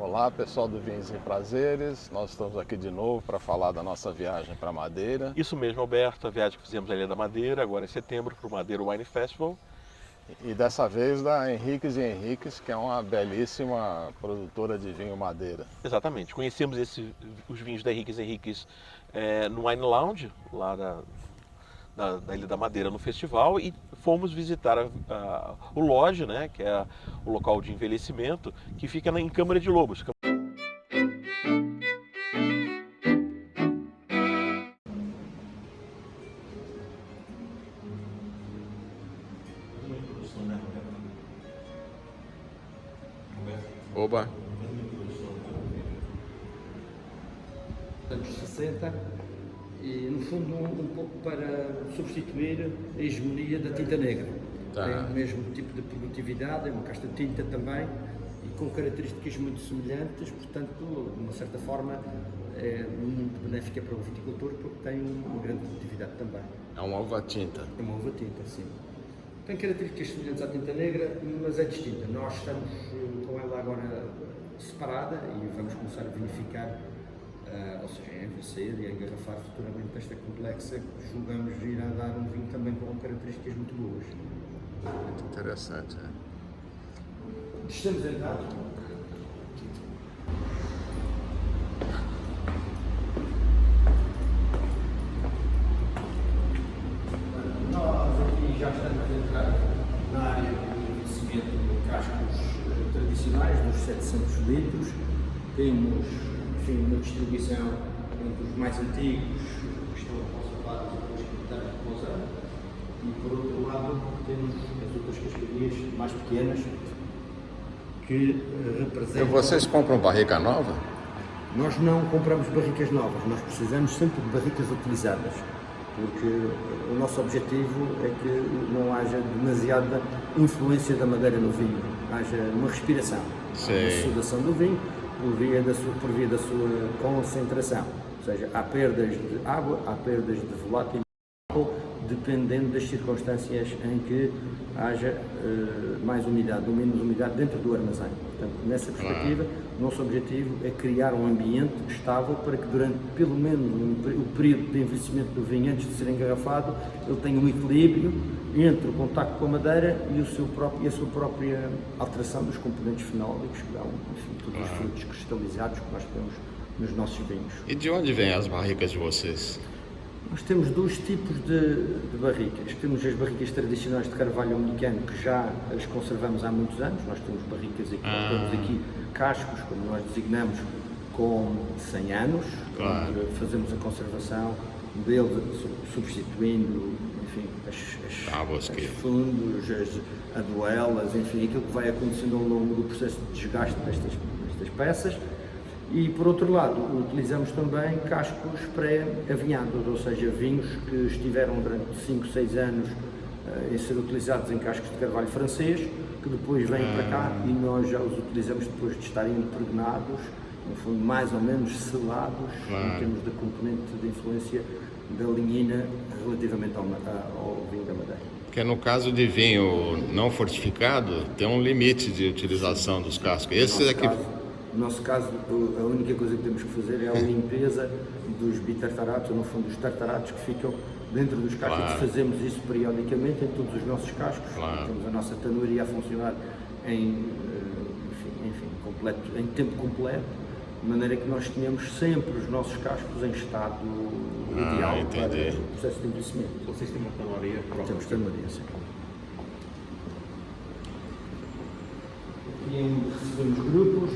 Olá pessoal do Vinhos e Prazeres, nós estamos aqui de novo para falar da nossa viagem para Madeira. Isso mesmo, Alberto, a viagem que fizemos à Ilha da Madeira, agora em setembro, para o Madeira Wine Festival. E dessa vez da Henriques e Henriques, que é uma belíssima produtora de vinho Madeira. Exatamente, conhecemos os vinhos da Henriques Henriques no Wine Lounge, lá da Ilha da Madeira, no festival, e fomos visitar o Lodge, né, que é o local de envelhecimento, que fica em Câmara de Lobos. Oba! Anos 60 e, no fundo, um pouco para substituir a hegemonia da tinta negra. Tá. Tem o mesmo tipo de produtividade, é uma casta de tinta também, e com características muito semelhantes, portanto, de uma certa forma, é muito benéfica para o viticultor, porque tem uma grande produtividade também. É uma uva tinta. É uma uva tinta, sim. Tem características semelhantes à tinta negra, mas é distinta. Nós estamos com ela agora separada e vamos começar a vinificar, ou seja, a envelhecer e a engarrafar futuramente esta complexa, que julgamos irá dar um vinho também com características muito boas. Muito interessante, né? Estamos então. Nós aqui já estamos a entrar na área de envelhecimento de cascos tradicionais, dos 700 litros. Temos, enfim, uma distribuição entre os mais antigos, que estão conservados e depois que estão repousando. E por outro lado, temos as outras cascarias mais pequenas, que representam... E vocês compram barrica nova? Nós não compramos barricas novas, nós precisamos sempre de barricas utilizadas, porque o nosso objetivo é que não haja demasiada influência da madeira no vinho, haja uma respiração, uma sudação do vinho por via da sua concentração, ou seja, há perdas de água, há perdas de volátil, dependendo das circunstâncias em que haja mais umidade ou menos umidade dentro do armazém. Portanto, nessa perspectiva, o nosso objetivo é criar um ambiente estável para que durante pelo menos o período de envelhecimento do vinho, antes de ser engarrafado, ele tenha um equilíbrio entre o contacto com a madeira e a sua própria alteração dos componentes fenólicos, que dão, enfim, todos os frutos cristalizados que nós temos nos nossos vinhos. E de onde vêm as barricas de vocês? Nós temos dois tipos de barricas. Temos as barricas tradicionais de carvalho americano, que já as conservamos há muitos anos. Nós temos barricas aqui, temos aqui cascos, como nós designamos, com 100 anos. Claro. Onde fazemos a conservação deles, substituindo, enfim, os fundos, as aduelas, enfim, aquilo que vai acontecendo ao longo do processo de desgaste destas peças. E, por outro lado, utilizamos também cascos pré-avinhados, ou seja, vinhos que estiveram durante 5, 6 anos a ser utilizados em cascos de carvalho francês, que depois vêm para cá e nós já os utilizamos depois de estarem impregnados, no fundo mais ou menos selados, em termos da componente de influência da lignina relativamente ao vinho da Madeira. Porque no caso de vinho não fortificado, tem um limite de utilização dos cascos. Esse aqui... No nosso caso, a única coisa que temos que fazer é a limpeza dos bitartaratos, ou no fundo dos tartaratos que ficam dentro dos cascos. Fazemos isso periodicamente em todos os nossos cascos. Temos a nossa tanuaria a funcionar em tempo completo, de maneira que nós tenhamos sempre os nossos cascos em estado ideal para o processo de envelhecimento. Vocês têm uma tanuaria própria? Temos tanuaria, sim. E recebemos grupos,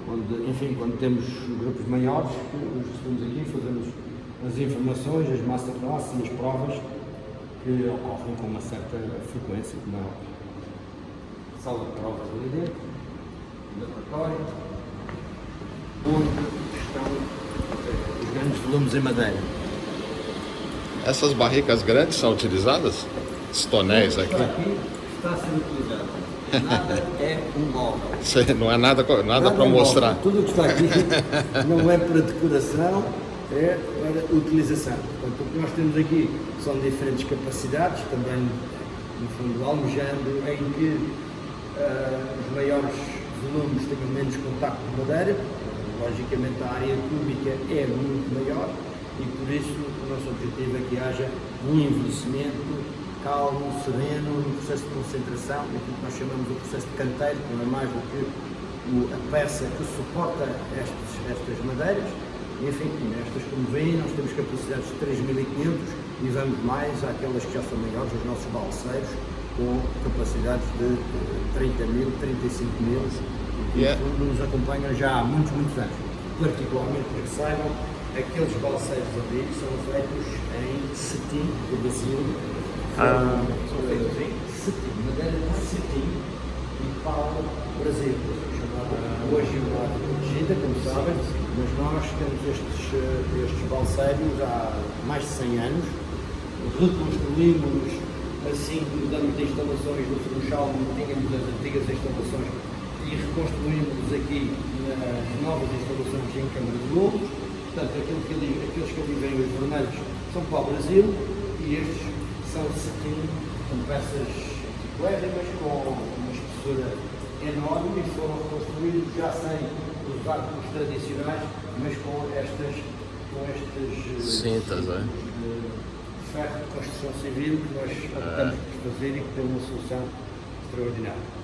quando temos grupos maiores, os recebemos aqui, fazemos as informações, as masterclasses e as provas que ocorrem com uma certa frequência, como é óbvio. Sala de provas ali dentro, laboratório, onde estão os grandes volumes em madeira. Essas barricas grandes são utilizadas? Os tonéis aqui? Está a ser utilizado. Nada é um móvel. Não é nada para mostrar. Tudo o que está aqui não é para decoração, é para utilização. Portanto, o que nós temos aqui são diferentes capacidades, também, no fundo, almejando em que os maiores volumes tenham menos contacto de madeira, logicamente a área cúbica é muito maior e por isso o nosso objetivo é que haja um envelhecimento calmo, sereno, no processo de concentração, aquilo que nós chamamos de processo de canteiro, que não é mais do que a peça que suporta estas madeiras. E, enfim, nestas, como veem, nós temos capacidades de 3.500 e vamos mais àquelas que já são maiores, os nossos balseiros, com capacidades de 30.000, 35.000, que nos acompanham já há muitos, muitos anos. Particularmente, para que saibam, aqueles balseiros ali são feitos em cetim do Brasil, são feitos em cetim, madeira de cetim e pau Brasil. Hoje uma arte protegida, como sabem, mas nós temos estes balseiros há mais de 100 anos, reconstruímos assim que mudamos de instalações no Funchal, onde tínhamos as antigas instalações, e reconstruímos aqui nas novas instalações em Câmara de Lobos. Portanto, aqueles que ali vêm, os vermelhos, são para o Brasil, e estes são cetim, com peças antiquérrimas, com uma espessura enorme, e foram reconstruídos já sem os arcos tradicionais, mas com estes cintas, de ferro de construção civil que nós optamos por fazer e que tem uma solução extraordinária.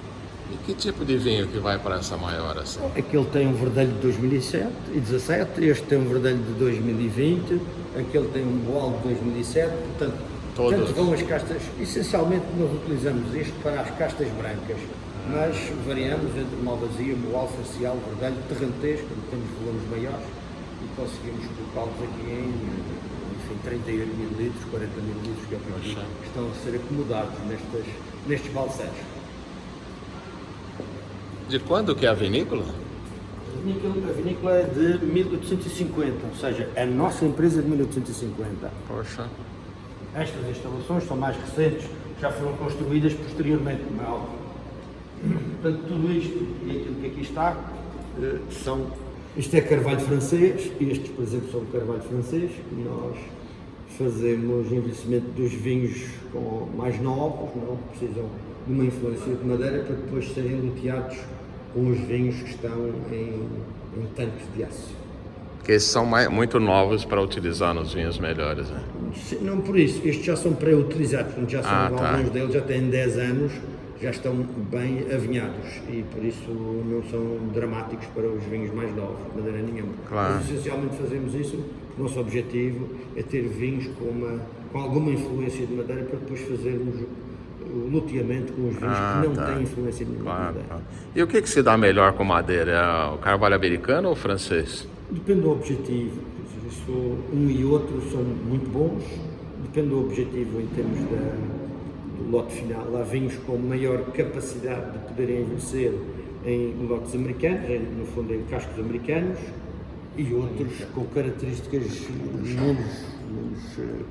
E que tipo de vinho que vai para essa maior assim? Aquele tem um verdelho de 2017, este tem um verdelho de 2020, aquele tem um boal de 2007, portanto, tanto vão as castas, essencialmente nós utilizamos isto para as castas brancas, mas variamos entre malvasia, boal, facial, verdelho, terrantês, quando temos volumes maiores, e conseguimos colocá-los aqui em, enfim, 38 ml, 40 ml, que estão a ser acomodados nestes balseiros. De quando que é a vinícola? A vinícola é de 1850, ou seja, a nossa empresa é de 1850. Poxa. Estas instalações são mais recentes, já foram construídas posteriormente, como é óbvio. Portanto, tudo isto e aquilo que aqui está são... Isto é carvalho francês, estes, por exemplo, são carvalho francês. Nós fazemos envelhecimento dos vinhos mais novos, não precisam de uma influência de madeira, para depois serem luteados com os vinhos que estão em tanques de aço. Porque esses são muito novos para utilizar nos vinhos melhores, né? Não por isso, estes já são pré-utilizados, já são, alguns deles já têm 10 anos, já estão bem avinhados e por isso não são dramáticos para os vinhos mais novos, de maneira nenhuma. Claro. Mas essencialmente fazemos isso, o nosso objetivo é ter vinhos com alguma influência de madeira para depois fazermos o luteamento com os vinhos que não têm influência nenhuma de madeira. Claro. E o que se dá melhor com madeira? É o carvalho americano ou o francês? Depende do objetivo, isso, um e outro são muito bons, depende do objetivo em termos do lote final. Há vinhos com maior capacidade de poderem envelhecer em lotes americanos, no fundo em cascos americanos, e outros com características menos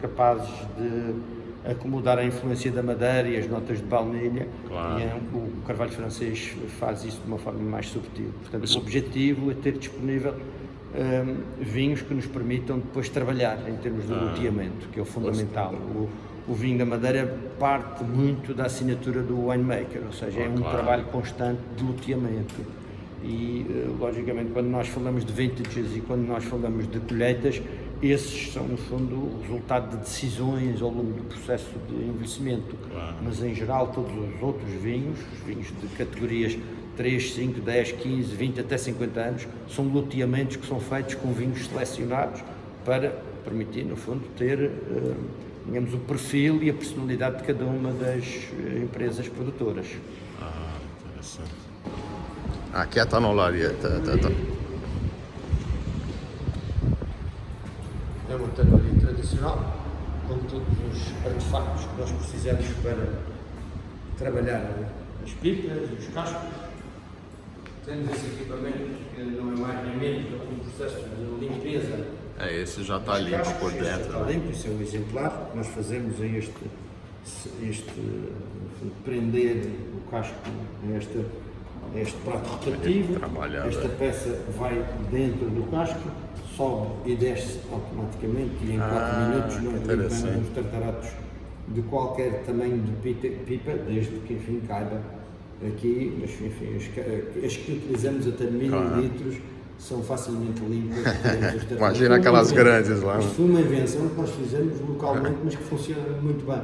capazes de acomodar a influência da madeira e as notas de baunilha. Claro. E o carvalho francês faz isso de uma forma mais subtil. Portanto, o objetivo é ter disponível vinhos que nos permitam depois trabalhar em termos de luteamento, que é o fundamental. O vinho da madeira parte muito da assinatura do winemaker, ou seja, é um trabalho constante de luteamento. E, logicamente, quando nós falamos de vintages e quando nós falamos de colheitas, esses são, no fundo, o resultado de decisões ao longo do processo de envelhecimento. Claro. Mas, em geral, todos os outros vinhos, os vinhos de categorias 3, 5, 10, 15, 20 até 50 anos, são loteamentos que são feitos com vinhos selecionados para permitir, no fundo, ter digamos, o perfil e a personalidade de cada uma das empresas produtoras. Interessante. Aqui é a tanolaria. É uma tanolaria tradicional, com todos os artefactos que nós precisamos para trabalhar as pipas, os cascos. Temos esse equipamento que não é mais nem menos do que um processo de limpeza. Esse já está limpo por dentro. Está limpo, isso é um exemplar. Nós fazemos prender o casco a este prato rotativo. Esta peça vai dentro do casco, sobe e desce automaticamente e em 4 minutos nós limpamos os tartaratos de qualquer tamanho de pipa, desde que enfim caiba aqui, mas enfim, as que utilizamos até 1000 litros são facilmente limpas. Imagina aquelas grandes lá. Isto foi uma invenção que nós fizemos localmente, mas que funciona muito bem.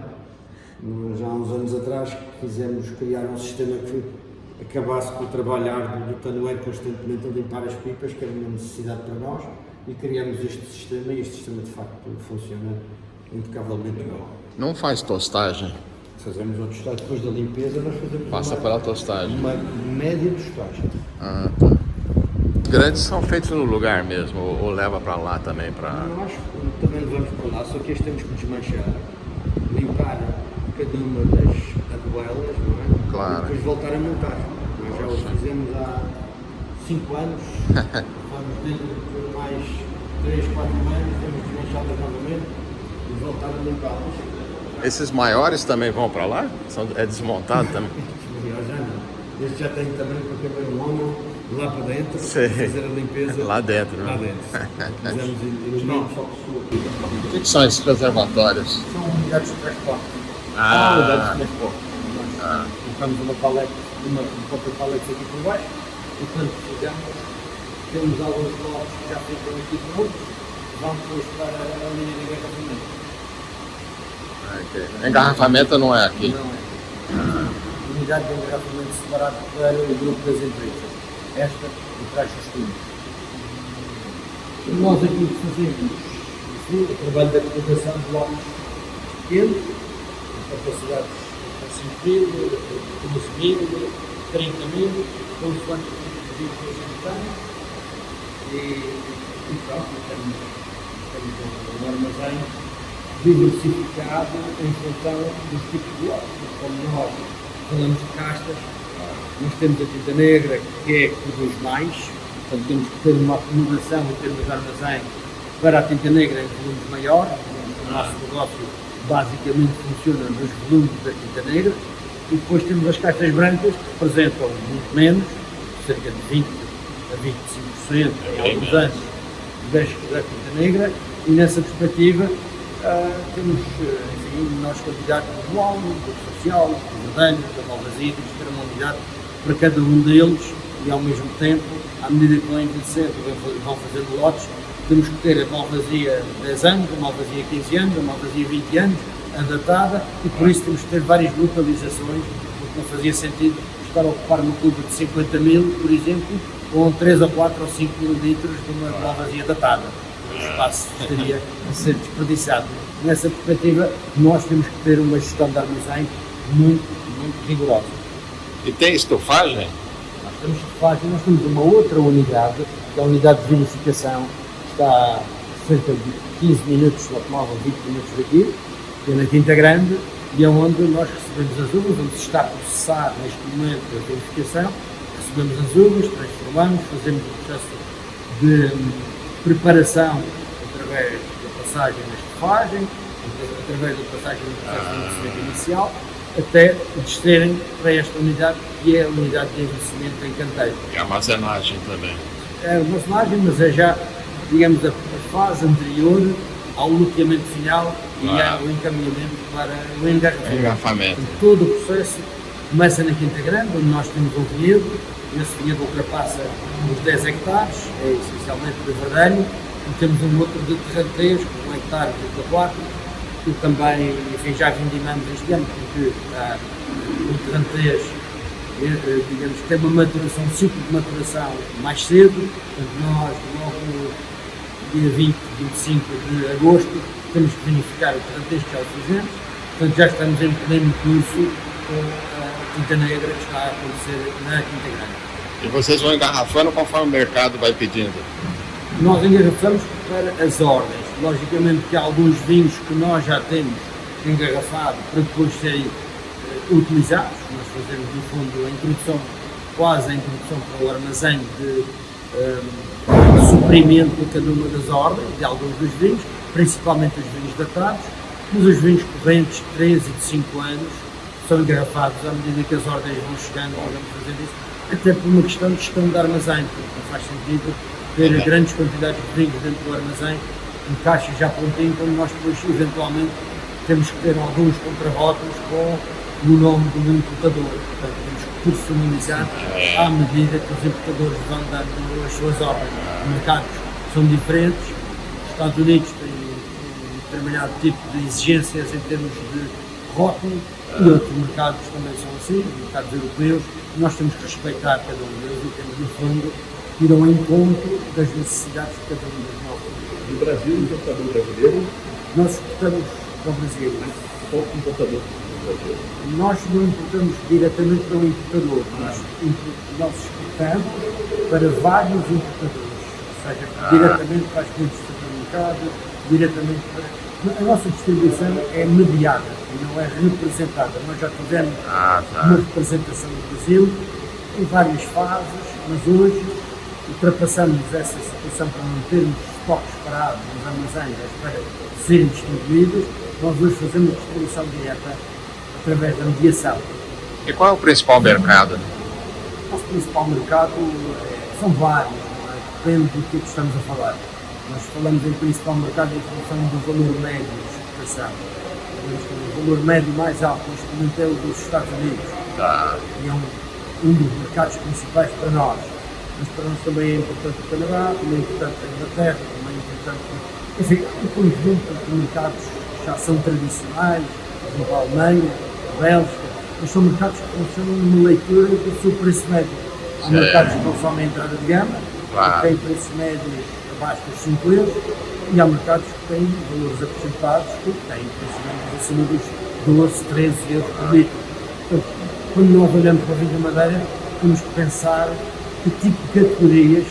Já há uns anos atrás quisemos criar um sistema que acabasse com o trabalho árduo do tanoeiro constantemente a limpar as pipas, que era uma necessidade para nós, e criamos este sistema, e este sistema de facto funciona impecavelmente bem. Não faz tostagem? Fazemos uma tostagem depois da limpeza, nós fazemos Passa pela tostagem. uma média tostagem. Ah, tá. Grandes são feitos no lugar mesmo, ou leva para lá também para... Nós também levamos para lá, só que este temos que desmanchar, limpar cada uma das aduelas, não é? Claro. E depois voltar a montar. Nós já o fizemos há 5 anos, vamos dentro de mais 3, 4 anos, temos desmanchadas novamente e voltar a limpá-las. Esses maiores também vão para lá? É desmontado também? Já não. Este já tem também para ter um homem lá para dentro, Sim. fazer a limpeza Lá dentro, né? lá dentro. Fizemos elementos. O que são esses reservatórios? São unidades de transporte. Ah, Nós colocamos uma palete, uma porta-palete aqui por baixo, e quando precisamos, temos alguns blocos que já ficam aqui prontos, vão depois para a linha de engarrafamento. ok. Engarrafamento não é aqui? Não é. Unidade de engarrafamento separado para o grupo das empresas. Esta e traz os fundos. Nós aqui fazemos o trabalho da colocação de blocos pequenos, capacidades a 5.000, 15.000, 30.000, consoante o tipo de vídeo que a gente tem. E pronto, temos um armazém diversificado em função dos tipos de blocos. Como nós falamos de castas, nós temos a tinta negra, que é que produz mais, portanto temos que ter uma acomodação em termos de armazém para a tinta negra em volumes maiores. O nosso negócio basicamente funciona nos volumes da tinta negra, e depois temos as castas brancas que representam muito menos, cerca de 20 a 25% em alguns anos da tinta negra, e nessa perspectiva temos, enfim, menores quantidades do dual, do social, do verdelho, da malvasia, temos que ter uma unidade para cada um deles, e ao mesmo tempo, à medida que vão envelhecendo, vão fazendo lotes, temos que ter a malvasia 10 anos, a malvasia 15 anos, a malvasia 20 anos, adaptada, e por isso temos que ter várias localizações, porque não fazia sentido estar a ocupar uma cuba de 50.000, por exemplo, com 3 ou 4 ou 5 mil litros de uma malvasia datada. O espaço estaria a ser desperdiçado. Nessa perspectiva, nós temos que ter uma gestão de armazém muito rigorosa. E tem estufagem? Nós temos estufagem, nós temos uma outra unidade, que é a unidade de vinificação, que está a cerca de 15 minutos de automóvel, 20 minutos daqui, que é na Quinta Grande, e é onde nós recebemos as uvas, onde se está a processar neste momento a vinificação, recebemos as uvas, transformamos, fazemos o processo de preparação através da passagem na estufagem, através da passagem no processo de envelhecimento inicial, até descerem para esta unidade, que é a unidade de envelhecimento em canteiro. E armazenagem também. É armazenagem, mas é já, digamos, a fase anterior ao loteamento final e ao encaminhamento para o engarrafamento. Todo o processo começa na Quinta Grande, onde nós temos um vinhedo. Esse vinhedo ultrapassa os 10 hectares, é essencialmente de verdelho, e temos um outro de terranteiros, com 1 hectare e 4, que também, enfim, já vindimamos este ano, porque o terranteiros, digamos, tem uma maturação, um ciclo de maturação mais cedo, portanto nós, logo dia 20, 25 de agosto, temos que vinificar o terranteiros, que já o fizemos, portanto já estamos em pleno curso com a tinta negra que está a acontecer na Quinta Grande. E vocês vão engarrafando conforme o mercado vai pedindo? Nós engarrafamos para as ordens. Logicamente que há alguns vinhos que nós já temos engarrafado para depois serem utilizados. Nós fazemos, no fundo, a introdução, quase a introdução para o armazém de suprimento de cada uma das ordens, de alguns dos vinhos, principalmente os vinhos datados, mas os vinhos correntes de 3 e de 5 anos são engarrafados à medida que as ordens vão chegando, vamos fazer isso, até por uma questão de gestão de armazém, porque não faz sentido ter grandes quantidades de vinhos dentro do armazém, em caixas já prontinho, quando nós depois, eventualmente, temos que ter alguns contrarótulos com o nome do importador. Portanto, temos que personalizado à medida que os importadores vão dando as suas obras. Os mercados são diferentes. Os Estados Unidos têm um determinado tipo de exigências em termos de rótulo e outros mercados também são assim, os mercados europeus. Nós temos que respeitar cada um deles e temos, no fundo, ir ao encontro das necessidades de cada um dos nossos. No Brasil, o importador brasileiro, Nós exportamos para o Brasil. qual o importador do Brasil? Nós não importamos diretamente para um importador, nós exportamos para vários importadores, ou seja, diretamente para as redes de supermercados, diretamente para... A nossa distribuição é mediada, não é representada. Nós já tivemos uma representação no Brasil, em várias fases, mas hoje ultrapassamos essa situação para não termos estoques parados nos armazéns para serem distribuídos. Nós hoje fazemos distribuição direta através da mediação. E qual é o principal mercado? O nosso principal mercado são vários, não é? Depende do que estamos a falar. Nós falamos em principal mercado em função do valor médio de exportação. O valor médio mais alto neste momento é o dos Estados Unidos. E é um dos mercados principais para nós. Mas para nós também é importante o Canadá, também é importante a Inglaterra, também é importante... Enfim, um conjunto de mercados que já são tradicionais, por exemplo, a Alemanha, a Bélgica, mas são mercados que funcionam numa leitura do seu preço médio. Há mercados que consomem a entrada de gama, que têm preços médios abaixo dos 5 euros, e há mercados que têm valores acrescentados que têm preços médios acima dos 12, 13 euros por litro. Portanto, quando nós olhamos para a Vinha Madeira, temos que pensar que tipo de categorias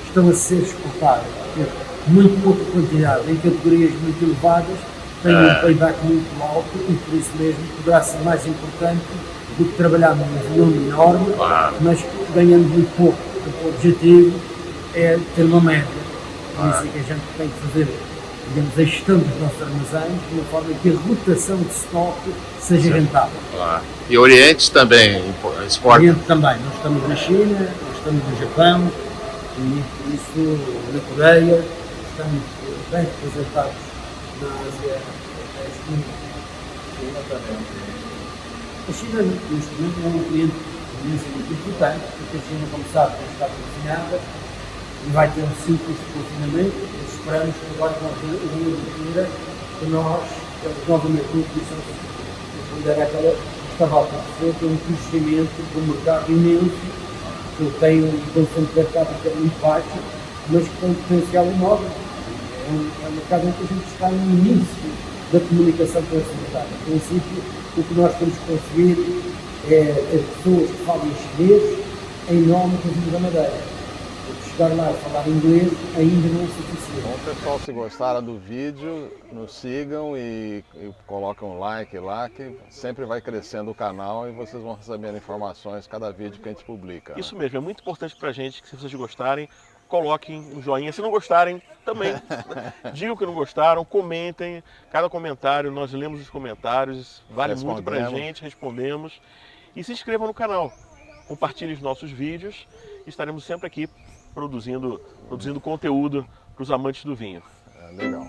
estão a ser exportadas. Porque muito pouca quantidade em categorias muito elevadas tem um payback muito alto e por isso mesmo poderá ser mais importante do que trabalhar num volume enorme, mas ganhando muito pouco. O objetivo é ter uma média. Por isso é que a gente tem que fazer, digamos, a gestão dos nossos armazéns de uma forma que a rotação de estoque seja rentável. E Oriente também exporta? Oriente também. Nós estamos na China, nós estamos no Japão, e por isso na Coreia, estamos bem representados na Ásia. A China, neste momento, é um cliente muito importante, porque a China, como sabe, está confinada e vai ter um ciclo de confinamento. Esperamos que agora com a reabertura que nós temos novamente uma posição de responder àquela que estava a acontecer, tem um crescimento do mercado imenso, que tem um consumo per capita muito baixo, mas que tem um potencial enorme. É um mercado em que a gente está no início da comunicação com esse mercado. A princípio, o que nós temos que conseguir é ter pessoas que falem chinês em nome da Vinha da Madeira. Porque chegar lá e falar inglês ainda não é suficiente. Bom, pessoal, se gostaram do vídeo, nos sigam e coloquem um like lá, que sempre vai crescendo o canal e vocês vão recebendo informações cada vídeo que a gente publica. Isso mesmo, é muito importante pra gente que se vocês gostarem, coloquem um joinha. Se não gostarem, também digam que não gostaram, comentem. Cada comentário, nós lemos os comentários, vale muito pra gente, respondemos. E se inscrevam no canal, compartilhem os nossos vídeos. Estaremos sempre aqui produzindo conteúdo para os amantes do vinho. Legal.